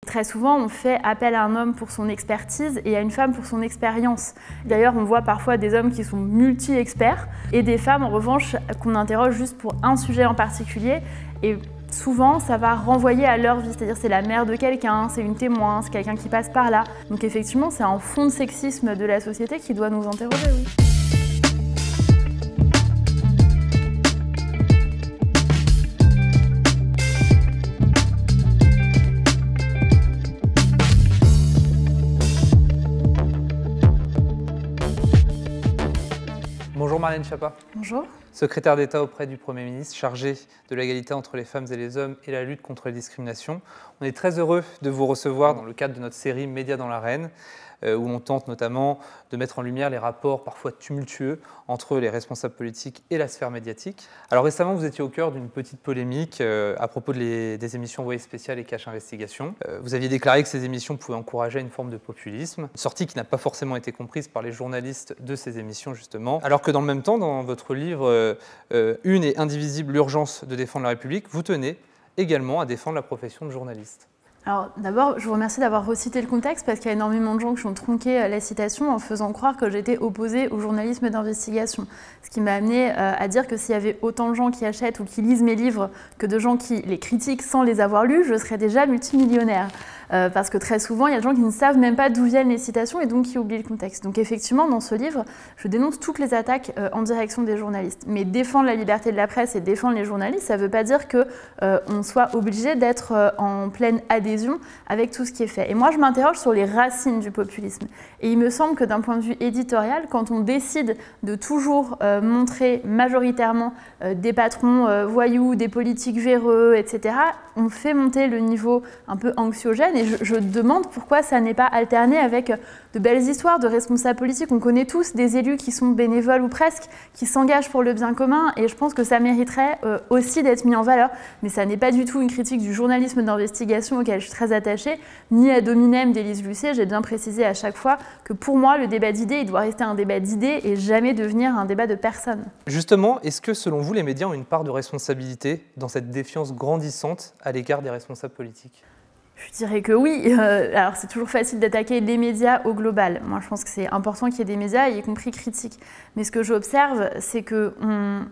Très souvent, on fait appel à un homme pour son expertise et à une femme pour son expérience. D'ailleurs, on voit parfois des hommes qui sont multi-experts et des femmes, en revanche, qu'on interroge juste pour un sujet en particulier. Et souvent, ça va renvoyer à leur vie, c'est-à-dire c'est la mère de quelqu'un, c'est une témoin, c'est quelqu'un qui passe par là. Donc effectivement, c'est un fond de sexisme de la société qui doit nous interroger, oui. Bonjour Marlène Schiappa. Bonjour. Secrétaire d'État auprès du Premier ministre, chargé de l'égalité entre les femmes et les hommes et la lutte contre les discriminations. On est très heureux de vous recevoir dans le cadre de notre série Médias dans l'arène, où on tente notamment de mettre en lumière les rapports parfois tumultueux entre les responsables politiques et la sphère médiatique. Alors récemment, vous étiez au cœur d'une petite polémique à propos des émissions Envoyé spécial et Cache Investigation. Vous aviez déclaré que ces émissions pouvaient encourager une forme de populisme, une sortie qui n'a pas forcément été comprise par les journalistes de ces émissions justement, alors que dans le même temps, dans votre livre Une et indivisible, l'urgence de défendre la République, vous tenez également à défendre la profession de journaliste. Alors d'abord, je vous remercie d'avoir recité le contexte parce qu'il y a énormément de gens qui ont tronqué la citation en faisant croire que j'étais opposée au journalisme d'investigation. Ce qui m'a amené à dire que s'il y avait autant de gens qui achètent ou qui lisent mes livres que de gens qui les critiquent sans les avoir lus, je serais déjà multimillionnaire. Parce que très souvent, il y a des gens qui ne savent même pas d'où viennent les citations et donc qui oublient le contexte. Donc effectivement, dans ce livre, je dénonce toutes les attaques en direction des journalistes. Mais défendre la liberté de la presse et défendre les journalistes, ça ne veut pas dire qu'on soit obligé d'être en pleine adhésion avec tout ce qui est fait. Et moi, je m'interroge sur les racines du populisme. Et il me semble que d'un point de vue éditorial, quand on décide de toujours montrer majoritairement des patrons voyous, des politiques véreux, etc., on fait monter le niveau un peu anxiogène. Et je demande pourquoi ça n'est pas alterné avec de belles histoires de responsables politiques. On connaît tous des élus qui sont bénévoles ou presque, qui s'engagent pour le bien commun. Et je pense que ça mériterait aussi d'être mis en valeur. Mais ça n'est pas du tout une critique du journalisme d'investigation auquel je suis très attachée, ni à Dominem d'Élise Lucet. J'ai bien précisé à chaque fois que pour moi, le débat d'idées, il doit rester un débat d'idées et jamais devenir un débat de personnes. Justement, est-ce que selon vous, les médias ont une part de responsabilité dans cette défiance grandissante à l'égard des responsables politiques ? Je dirais que oui. Alors c'est toujours facile d'attaquer les médias au global. Moi je pense que c'est important qu'il y ait des médias, y compris critiques. Mais ce que j'observe, c'est qu'on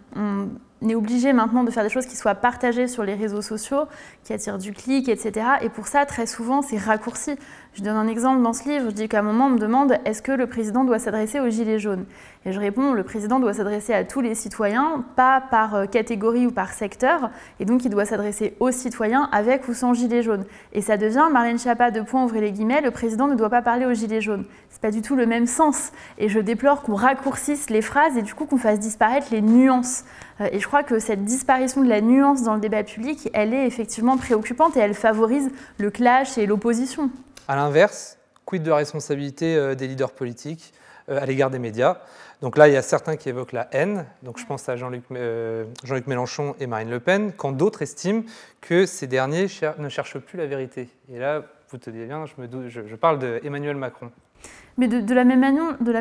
est obligé maintenant de faire des choses qui soient partagées sur les réseaux sociaux, qui attirent du clic, etc. Et pour ça, très souvent, c'est raccourci. Je donne un exemple dans ce livre. Je dis qu'à un moment, on me demande « Est-ce que le président doit s'adresser aux gilets jaunes ?» Et je réponds « Le président doit s'adresser à tous les citoyens, pas par catégorie ou par secteur. Et donc, il doit s'adresser aux citoyens avec ou sans gilets jaunes. » Et ça devient Marlène Schiappa, ouvrez les guillemets, le président ne doit pas parler aux gilets jaunes. C'est pas du tout le même sens. Et je déplore qu'on raccourcisse les phrases et du coup qu'on fasse disparaître les nuances. Et je crois que cette disparition de la nuance dans le débat public, elle est effectivement préoccupante et elle favorise le clash et l'opposition. A l'inverse, quid de la responsabilité des leaders politiques à l'égard des médias? Donc là, il y a certains qui évoquent la haine, donc je pense à Jean-Luc Mélenchon et Marine Le Pen, quand d'autres estiment que ces derniers ne cherchent plus la vérité. Et là, vous tenez bien, je parle d'Emmanuel Macron. Mais de la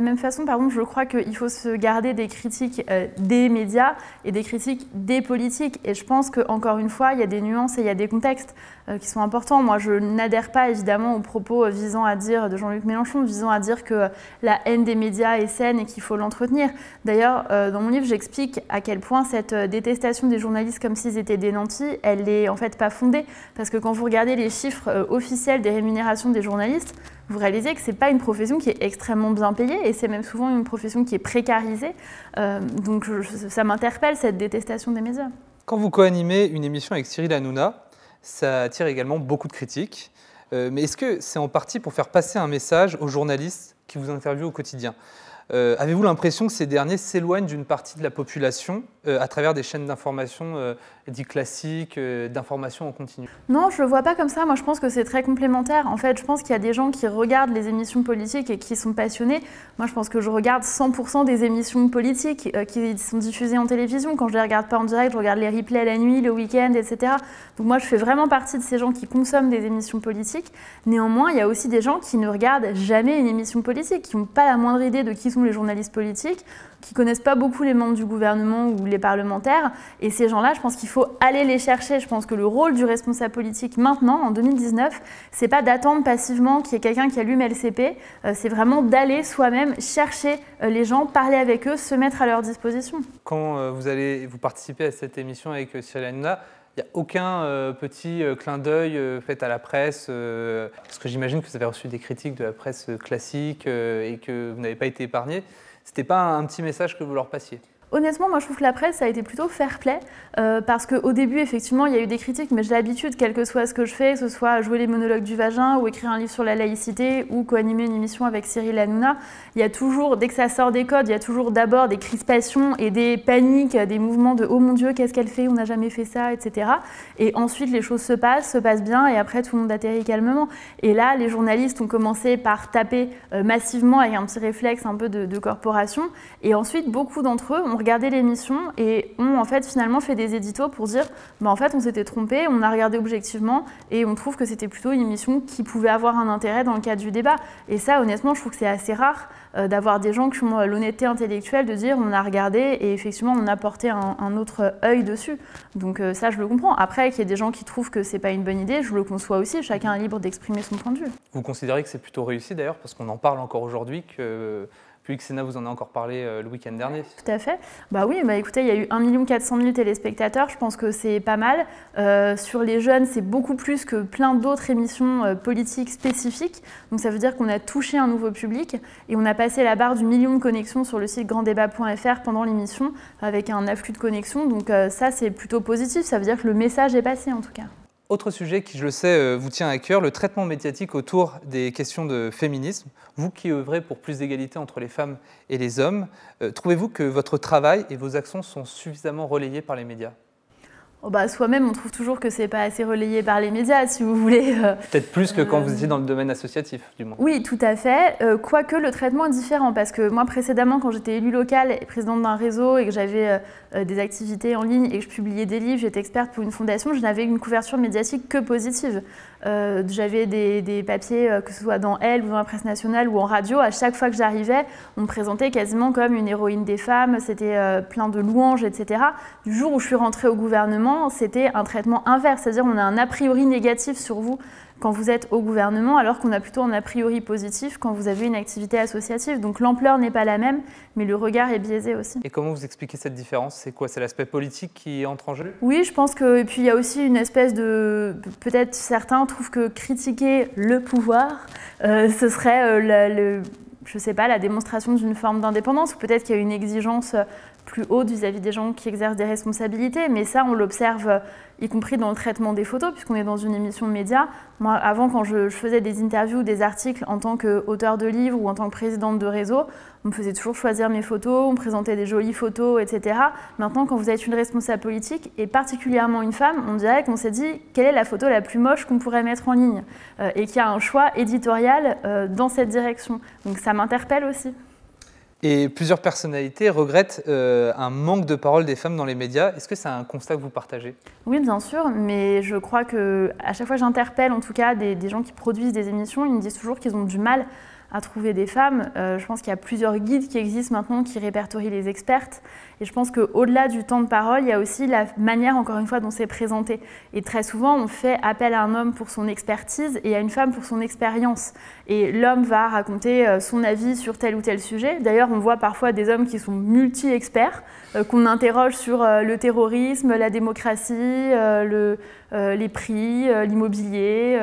même façon, je crois qu'il faut se garder des critiques des médias et des critiques des politiques. Et je pense qu'encore une fois, il y a des nuances et il y a des contextes qui sont importants. Moi, je n'adhère pas évidemment aux propos visant à dire de Jean-Luc Mélenchon, visant à dire que la haine des médias est saine et qu'il faut l'entretenir. D'ailleurs, dans mon livre, j'explique à quel point cette détestation des journalistes comme s'ils étaient des nantis, elle n'est en fait pas fondée. Parce que quand vous regardez les chiffres officiels des rémunérations des journalistes, vous réalisez que ce n'est pas une profession qui est extrêmement bien payée et c'est même souvent une profession qui est précarisée. Donc ça m'interpelle, cette détestation des médias. Quand vous co-animez une émission avec Cyril Hanouna, ça attire également beaucoup de critiques. Mais est-ce que c'est en partie pour faire passer un message aux journalistes qui vous interviewent au quotidien ? Avez-vous l'impression que ces derniers s'éloignent d'une partie de la population à travers des chaînes d'information dites classiques, d'information en continu? Non, je ne le vois pas comme ça. Moi, je pense que c'est très complémentaire. En fait, je pense qu'il y a des gens qui regardent les émissions politiques et qui sont passionnés. Moi, je pense que je regarde 100% des émissions politiques qui sont diffusées en télévision. Quand je ne les regarde pas en direct, je regarde les replays la nuit, le week-end, etc. Donc moi, je fais vraiment partie de ces gens qui consomment des émissions politiques. Néanmoins, il y a aussi des gens qui ne regardent jamais une émission politique, qui n'ont pas la moindre idée de qui sont les journalistes politiques, qui ne connaissent pas beaucoup les membres du gouvernement ou les parlementaires. Et ces gens-là, je pense qu'il faut aller les chercher. Je pense que le rôle du responsable politique maintenant, en 2019, c'est pas d'attendre passivement qu'il y ait quelqu'un qui allume LCP, c'est vraiment d'aller soi-même chercher les gens, parler avec eux, se mettre à leur disposition. Quand vous participez à cette émission avec Cyril Hanouna, il n'y a aucun petit clin d'œil fait à la presse, parce que j'imagine que vous avez reçu des critiques de la presse classique et que vous n'avez pas été épargné. Ce n'était pas un petit message que vous leur passiez? Honnêtement, moi je trouve que la presse ça a été plutôt fair-play parce qu'au début, effectivement, il y a eu des critiques, mais j'ai l'habitude, quel que soit ce que je fais, que ce soit jouer les monologues du vagin ou écrire un livre sur la laïcité ou co-animer une émission avec Cyril Hanouna, il y a toujours, dès que ça sort des codes, il y a toujours d'abord des crispations et des paniques, des mouvements de « oh mon Dieu, qu'est-ce qu'elle fait, on n'a jamais fait ça », etc. Et ensuite, les choses se passent bien et après, tout le monde atterrit calmement. Et là, les journalistes ont commencé par taper massivement avec un petit réflexe un peu de corporation et ensuite, beaucoup d'entre eux ont regardé l'émission et ont en fait finalement fait des éditos pour dire bah, en fait on s'était trompé, on a regardé objectivement et on trouve que c'était plutôt une émission qui pouvait avoir un intérêt dans le cadre du débat. Et ça honnêtement je trouve que c'est assez rare d'avoir des gens qui ont l'honnêteté intellectuelle de dire on a regardé et effectivement on a porté un autre œil dessus. Donc ça je le comprends. Après qu'il y ait des gens qui trouvent que c'est pas une bonne idée, je le conçois aussi, chacun est libre d'exprimer son point de vue. Vous considérez que c'est plutôt réussi d'ailleurs parce qu'on en parle encore aujourd'hui que... Puis Xena vous en a encore parlé le week-end dernier. Tout à fait. Bah oui, bah écoutez, il y a eu 1 400 000 téléspectateurs, je pense que c'est pas mal. Sur les jeunes, c'est beaucoup plus que plein d'autres émissions politiques spécifiques. Donc ça veut dire qu'on a touché un nouveau public et on a passé la barre du million de connexions sur le site granddébat.fr pendant l'émission avec un afflux de connexions. Donc ça, c'est plutôt positif. Ça veut dire que le message est passé en tout cas. Autre sujet qui, je le sais, vous tient à cœur, le traitement médiatique autour des questions de féminisme. Vous qui œuvrez pour plus d'égalité entre les femmes et les hommes, trouvez-vous que votre travail et vos actions sont suffisamment relayés par les médias ? Oh bah, soi-même, on trouve toujours que c'est pas assez relayé par les médias, si vous voulez. Peut-être plus que quand vous étiez dans le domaine associatif, du moins. Oui, tout à fait. Quoique le traitement est différent, parce que moi, précédemment, quand j'étais élue locale et présidente d'un réseau et que j'avais des activités en ligne et que je publiais des livres, j'étais experte pour une fondation, je n'avais une couverture médiatique que positive. J'avais des papiers, que ce soit dans Elle ou dans la presse nationale ou en radio. À chaque fois que j'arrivais, on me présentait quasiment comme une héroïne des femmes, c'était plein de louanges, etc. Du jour où je suis rentrée au gouvernement, c'était un traitement inverse, c'est-à-dire on a un a priori négatif sur vous quand vous êtes au gouvernement, alors qu'on a plutôt un a priori positif quand vous avez une activité associative. Donc l'ampleur n'est pas la même, mais le regard est biaisé aussi. Et comment vous expliquez cette différence? C'est quoi? C'est l'aspect politique qui entre en jeu? Oui, je pense que... Et puis il y a aussi une espèce de... Peut-être certains trouvent que critiquer le pouvoir, ce serait je sais pas, la démonstration d'une forme d'indépendance, ou peut-être qu'il y a une exigence plus haute vis-à-vis des gens qui exercent des responsabilités, mais ça, on l'observe y compris dans le traitement des photos, puisqu'on est dans une émission de médias. Moi, avant, quand je faisais des interviews, des articles en tant qu'auteur de livres ou en tant que présidente de réseau, on me faisait toujours choisir mes photos, on me présentait des jolies photos, etc. Maintenant, quand vous êtes une responsable politique, et particulièrement une femme, on dirait qu'on s'est dit quelle est la photo la plus moche qu'on pourrait mettre en ligne, et qu'il y a un choix éditorial dans cette direction. Donc ça m'interpelle aussi. Et plusieurs personnalités regrettent un manque de parole des femmes dans les médias. Est-ce que c'est un constat que vous partagez? Oui, bien sûr, mais je crois qu'à chaque fois que j'interpelle en tout cas des gens qui produisent des émissions, ils me disent toujours qu'ils ont du mal à trouver des femmes. Je pense qu'il y a plusieurs guides qui existent maintenant qui répertorient les expertes. Et je pense qu'au-delà du temps de parole, il y a aussi la manière, encore une fois, dont c'est présenté. Et très souvent, on fait appel à un homme pour son expertise et à une femme pour son expérience. Et l'homme va raconter son avis sur tel ou tel sujet. D'ailleurs, on voit parfois des hommes qui sont multi-experts, qu'on interroge sur le terrorisme, la démocratie, les prix, l'immobilier,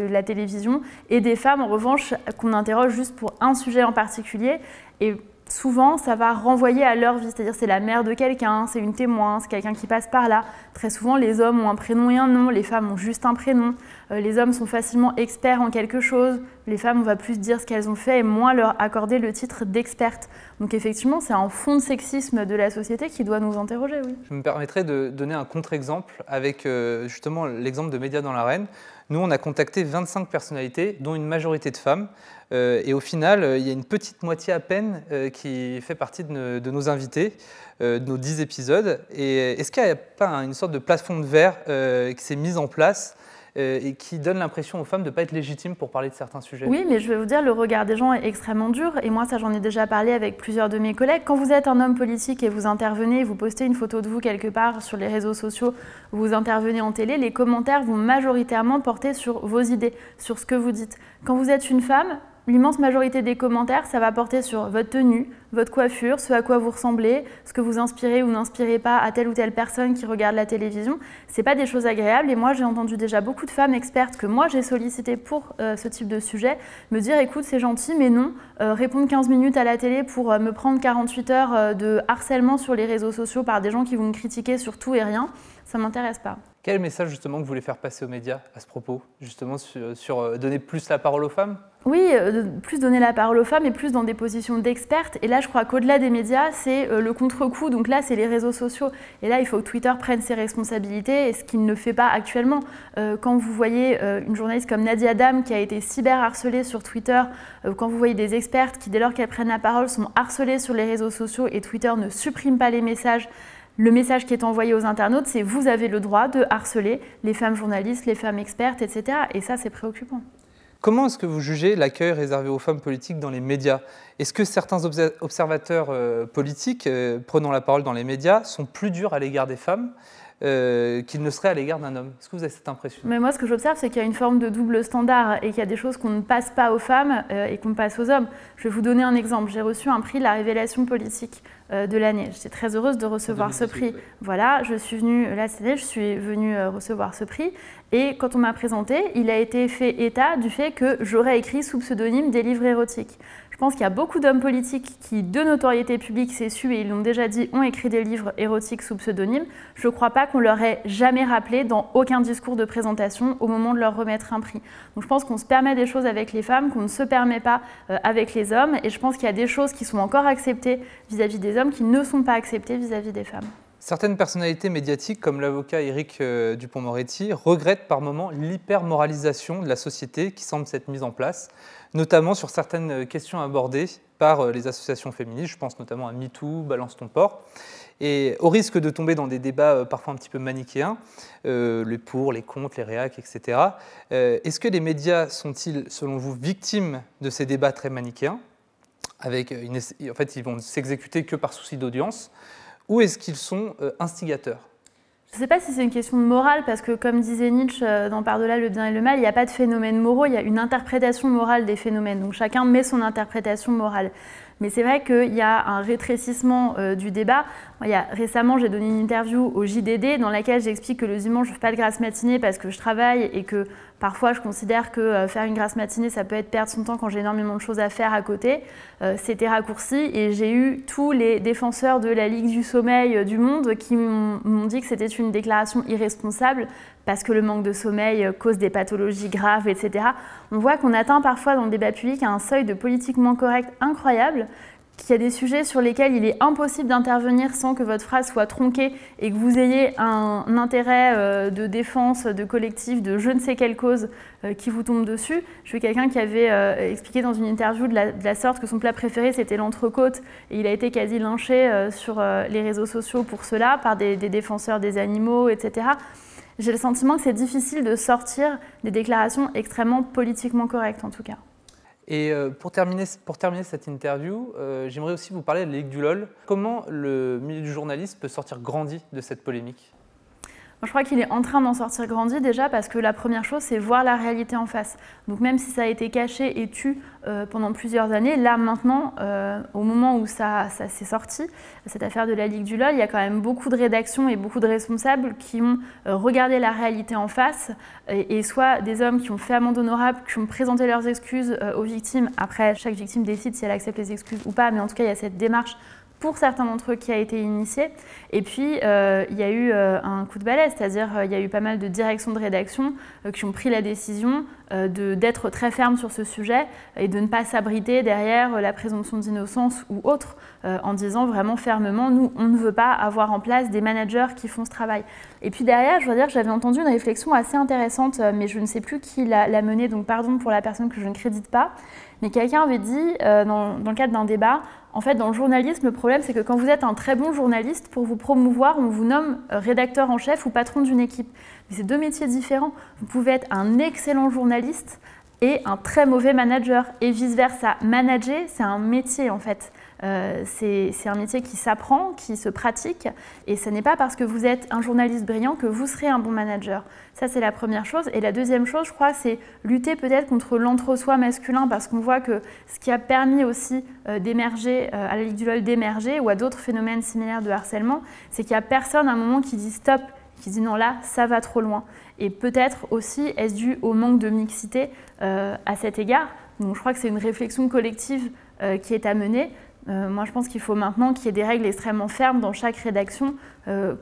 la télévision. Et des femmes, en revanche, qu'on interroge juste pour un sujet en particulier. Et souvent, ça va renvoyer à leur vie, c'est-à-dire c'est la mère de quelqu'un, c'est une témoin, c'est quelqu'un qui passe par là. Très souvent, les hommes ont un prénom et un nom, les femmes ont juste un prénom. Les hommes sont facilement experts en quelque chose, les femmes, on va plus dire ce qu'elles ont fait et moins leur accorder le titre d'experte. Donc effectivement, c'est un fond de sexisme de la société qui doit nous interroger, oui. Je me permettrais de donner un contre-exemple avec justement l'exemple de Médias dans l'arène. Nous, on a contacté 25 personnalités, dont une majorité de femmes. Et au final, il y a une petite moitié à peine qui fait partie de nos invités, de nos 10 épisodes. Et est-ce qu'il n'y a pas une sorte de plafond de verre qui s'est mis en place et qui donne l'impression aux femmes de ne pas être légitimes pour parler de certains sujets. Oui, mais je vais vous dire, le regard des gens est extrêmement dur. Et moi, ça, j'en ai déjà parlé avec plusieurs de mes collègues. Quand vous êtes un homme politique et vous intervenez, vous postez une photo de vous quelque part sur les réseaux sociaux, vous intervenez en télé, les commentaires vont majoritairement porter sur vos idées, sur ce que vous dites. Quand vous êtes une femme, l'immense majorité des commentaires, ça va porter sur votre tenue, votre coiffure, ce à quoi vous ressemblez, ce que vous inspirez ou n'inspirez pas à telle ou telle personne qui regarde la télévision. C'est pas des choses agréables et moi j'ai entendu déjà beaucoup de femmes expertes que moi j'ai sollicitées pour ce type de sujet me dire écoute c'est gentil mais non, répondre 15 minutes à la télé pour me prendre 48 heures de harcèlement sur les réseaux sociaux par des gens qui vont me critiquer sur tout et rien, ça m'intéresse pas. Quel message justement que vous voulez faire passer aux médias à ce propos, justement sur donner plus la parole aux femmes? Oui, plus donner la parole aux femmes et plus dans des positions d'expertes. Et là, je crois qu'au-delà des médias, c'est le contre-coup. Donc là, c'est les réseaux sociaux. Et là, il faut que Twitter prenne ses responsabilités, et ce qu'il ne fait pas actuellement. Quand vous voyez une journaliste comme Nadia Dam qui a été cyberharcelée sur Twitter, quand vous voyez des expertes qui, dès lors qu'elles prennent la parole, sont harcelées sur les réseaux sociaux et Twitter ne supprime pas les messages, le message qui est envoyé aux internautes, c'est vous avez le droit de harceler les femmes journalistes, les femmes expertes, etc. Et ça, c'est préoccupant. Comment est-ce que vous jugez l'accueil réservé aux femmes politiques dans les médias? Est-ce que certains observateurs politiques prenant la parole dans les médias sont plus durs à l'égard des femmes qu'ils ne seraient à l'égard d'un homme? Est-ce que vous avez cette impression? Mais moi, ce que j'observe, c'est qu'il y a une forme de double standard et qu'il y a des choses qu'on ne passe pas aux femmes et qu'on passe aux hommes. Je vais vous donner un exemple. J'ai reçu un prix de la révélation politique de l'année. J'étais très heureuse de recevoir ce prix. Oui. Voilà, je suis venue, là cette année, je suis venue recevoir ce prix. Et quand on m'a présenté, il a été fait état du fait que j'aurais écrit sous pseudonyme des livres érotiques. Je pense qu'il y a beaucoup d'hommes politiques qui, de notoriété publique, c'est su et ils l'ont déjà dit, ont écrit des livres érotiques sous pseudonyme. Je ne crois pas qu'on leur ait jamais rappelé dans aucun discours de présentation au moment de leur remettre un prix. Donc je pense qu'on se permet des choses avec les femmes qu'on ne se permet pas avec les hommes. Et je pense qu'il y a des choses qui sont encore acceptées vis-à-vis des hommes qui ne sont pas acceptées vis-à-vis des femmes. Certaines personnalités médiatiques, comme l'avocat Éric Dupond-Moretti, regrettent par moments l'hypermoralisation de la société qui semble s'être mise en place, notamment sur certaines questions abordées par les associations féministes. Je pense notamment à MeToo, Balance ton porc. Et au risque de tomber dans des débats parfois un petit peu manichéens, les pour, les contre, les réacs, etc., est-ce que les médias sont-ils, selon vous, victimes de ces débats très manichéens en fait, ils vont s'exécuter que par souci d'audience, ou est-ce qu'ils sont instigateurs? Je ne sais pas si c'est une question de morale, parce que comme disait Nietzsche dans Par-delà le bien et le mal, il n'y a pas de phénomènes moraux, il y a une interprétation morale des phénomènes. Donc chacun met son interprétation morale. Mais c'est vrai qu'il y a un rétrécissement du débat. Récemment, j'ai donné une interview au JDD dans laquelle j'explique que le dimanche, je ne fais pas de grasse matinée parce que je travaille et que parfois, je considère que faire une grasse matinée, ça peut être perdre son temps quand j'ai énormément de choses à faire à côté. C'était raccourci et j'ai eu tous les défenseurs de la Ligue du sommeil du monde qui m'ont dit que c'était une déclaration irresponsable parce que le manque de sommeil cause des pathologies graves, etc. On voit qu'on atteint parfois dans le débat public un seuil de politiquement correct incroyable, qu'il y a des sujets sur lesquels il est impossible d'intervenir sans que votre phrase soit tronquée et que vous ayez un intérêt de défense, de collectif, de je ne sais quelle cause qui vous tombe dessus. Je suis quelqu'un qui avait expliqué dans une interview de la sorte que son plat préféré c'était l'entrecôte et il a été quasi lynché sur les réseaux sociaux pour cela par des défenseurs des animaux, etc. J'ai le sentiment que c'est difficile de sortir des déclarations extrêmement politiquement correctes en tout cas. Et pour terminer cette interview, j'aimerais aussi vous parler de la Ligue du LOL. Comment le milieu du journalisme peut sortir grandi de cette polémique? Je crois qu'il est en train d'en sortir grandi déjà parce que la première chose, c'est voir la réalité en face. Donc même si ça a été caché et tu pendant plusieurs années, là maintenant, au moment où ça s'est sorti, cette affaire de la Ligue du LOL, il y a quand même beaucoup de rédactions et beaucoup de responsables qui ont regardé la réalité en face et soit des hommes qui ont fait amende honorable, qui ont présenté leurs excuses aux victimes. Après, chaque victime décide si elle accepte les excuses ou pas, mais en tout cas, il y a cette démarche pour certains d'entre eux qui a été initié. Et puis, il y a eu un coup de balai, c'est-à-dire il y a eu pas mal de directions de rédaction qui ont pris la décision d'être très fermes sur ce sujet et de ne pas s'abriter derrière la présomption d'innocence ou autre en disant vraiment fermement, nous, on ne veut pas avoir en place des managers qui font ce travail. Et puis derrière, je veux dire que j'avais entendu une réflexion assez intéressante, mais je ne sais plus qui l'a menée, donc pardon pour la personne que je ne crédite pas, mais quelqu'un avait dit, dans le cadre d'un débat, en fait, dans le journalisme, le problème, c'est que quand vous êtes un très bon journaliste, pour vous promouvoir, on vous nomme rédacteur en chef ou patron d'une équipe. Mais c'est deux métiers différents. Vous pouvez être un excellent journaliste et un très mauvais manager, et vice-versa. Manager, c'est un métier, en fait. C'est un métier qui s'apprend, qui se pratique, et ce n'est pas parce que vous êtes un journaliste brillant que vous serez un bon manager. Ça, c'est la première chose. Et la deuxième chose, je crois, c'est lutter peut-être contre l'entre-soi masculin, parce qu'on voit que ce qui a permis aussi d'émerger, à la Ligue du LOL d'émerger, ou à d'autres phénomènes similaires de harcèlement, c'est qu'il n'y a personne à un moment qui dit stop, qui dit non, là, ça va trop loin. Et peut-être aussi, est-ce dû au manque de mixité à cet égard. Donc je crois que c'est une réflexion collective qui est à mener. Moi, je pense qu'il faut maintenant qu'il y ait des règles extrêmement fermes dans chaque rédaction,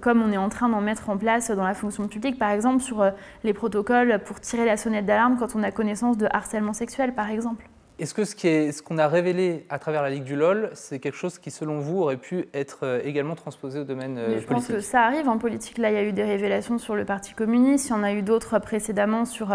comme on est en train d'en mettre en place dans la fonction publique, par exemple, sur les protocoles pour tirer la sonnette d'alarme quand on a connaissance de harcèlement sexuel, par exemple. Est-ce que ce qu'on a révélé à travers la Ligue du LOL, c'est quelque chose qui, selon vous, aurait pu être également transposé au domaine politique? Je pense que ça arrive en politique. Là, il y a eu des révélations sur le Parti communiste, il y en a eu d'autres précédemment sur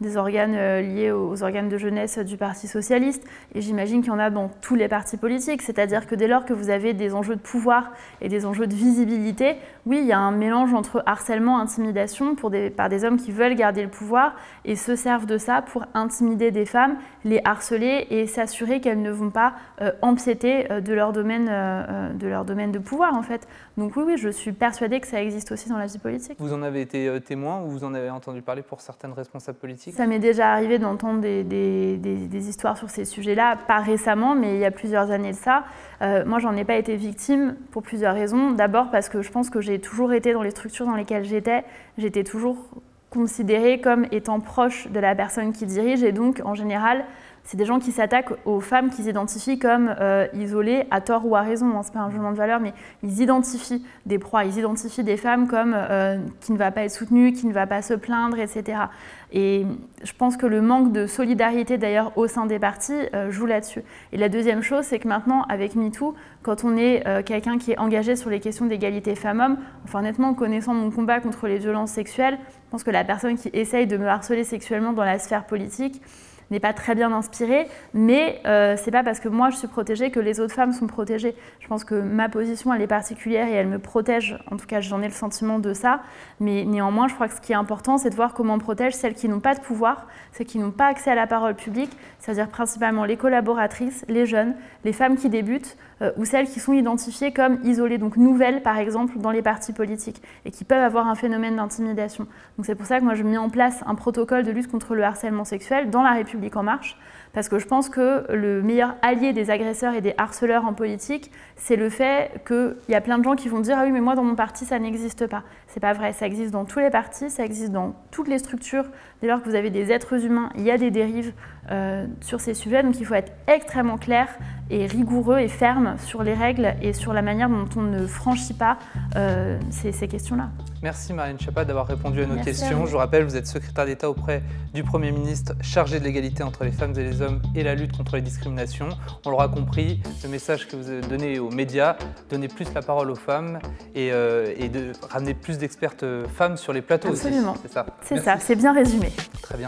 des organes liés aux organes de jeunesse du Parti socialiste. Et j'imagine qu'il y en a dans tous les partis politiques. C'est-à-dire que dès lors que vous avez des enjeux de pouvoir et des enjeux de visibilité, oui, il y a un mélange entre harcèlement, intimidation par des hommes qui veulent garder le pouvoir et se servent de ça pour intimider des femmes, les harceler et s'assurer qu'elles ne vont pas empiéter de leur domaine de pouvoir, en fait. Donc oui, je suis persuadée que ça existe aussi dans la vie politique. Vous en avez été témoin ou vous en avez entendu parler pour certaines responsables politiques? Ça m'est déjà arrivé d'entendre des histoires sur ces sujets-là, pas récemment, mais il y a plusieurs années de ça. Moi, j'en ai pas été victime pour plusieurs raisons. D'abord parce que je pense que j'ai toujours été dans les structures dans lesquelles j'étais toujours considérée comme étant proche de la personne qui dirige, et donc, en général, c'est des gens qui s'attaquent aux femmes qu'ils identifient comme isolées, à tort ou à raison, hein, c'est pas un jugement de valeur, mais ils identifient des proies, ils identifient des femmes comme qui ne va pas être soutenue, qui ne va pas se plaindre, etc. Et je pense que le manque de solidarité d'ailleurs au sein des partis joue là-dessus. Et la deuxième chose, c'est que maintenant, avec MeToo, quand on est quelqu'un qui est engagé sur les questions d'égalité femmes-hommes, enfin honnêtement, connaissant mon combat contre les violences sexuelles, je pense que la personne qui essaye de me harceler sexuellement dans la sphère politique n'est pas très bien inspirée, mais c'est pas parce que moi je suis protégée que les autres femmes sont protégées. Je pense que ma position elle est particulière et elle me protège, en tout cas j'en ai le sentiment de ça, mais néanmoins je crois que ce qui est important c'est de voir comment on protège celles qui n'ont pas de pouvoir, celles qui n'ont pas accès à la parole publique, c'est-à-dire principalement les collaboratrices, les jeunes, les femmes qui débutent ou celles qui sont identifiées comme isolées, donc nouvelles par exemple dans les partis politiques et qui peuvent avoir un phénomène d'intimidation. Donc c'est pour ça que moi je mets en place un protocole de lutte contre le harcèlement sexuel dans la République En Marche, parce que je pense que le meilleur allié des agresseurs et des harceleurs en politique, c'est le fait qu'il y a plein de gens qui vont dire « Ah oui, mais moi dans mon parti, ça n'existe pas ». C'est pas vrai, ça existe dans tous les partis, ça existe dans toutes les structures. Dès lors que vous avez des êtres humains, il y a des dérives sur ces sujets, donc il faut être extrêmement clair et rigoureux et ferme sur les règles et sur la manière dont on ne franchit pas ces questions-là. Merci Marlène Schiappa d'avoir répondu à nos Merci questions. Je vous rappelle, vous êtes secrétaire d'État auprès du Premier ministre chargé de l'égalité entre les femmes et les hommes et la lutte contre les discriminations. On l'aura compris, le message que vous avez donné aux médias, donner plus la parole aux femmes et de ramener plus d'expertes femmes sur les plateaux. Absolument. Aussi. C'est ça. C'est ça, c'est bien résumé. Très bien.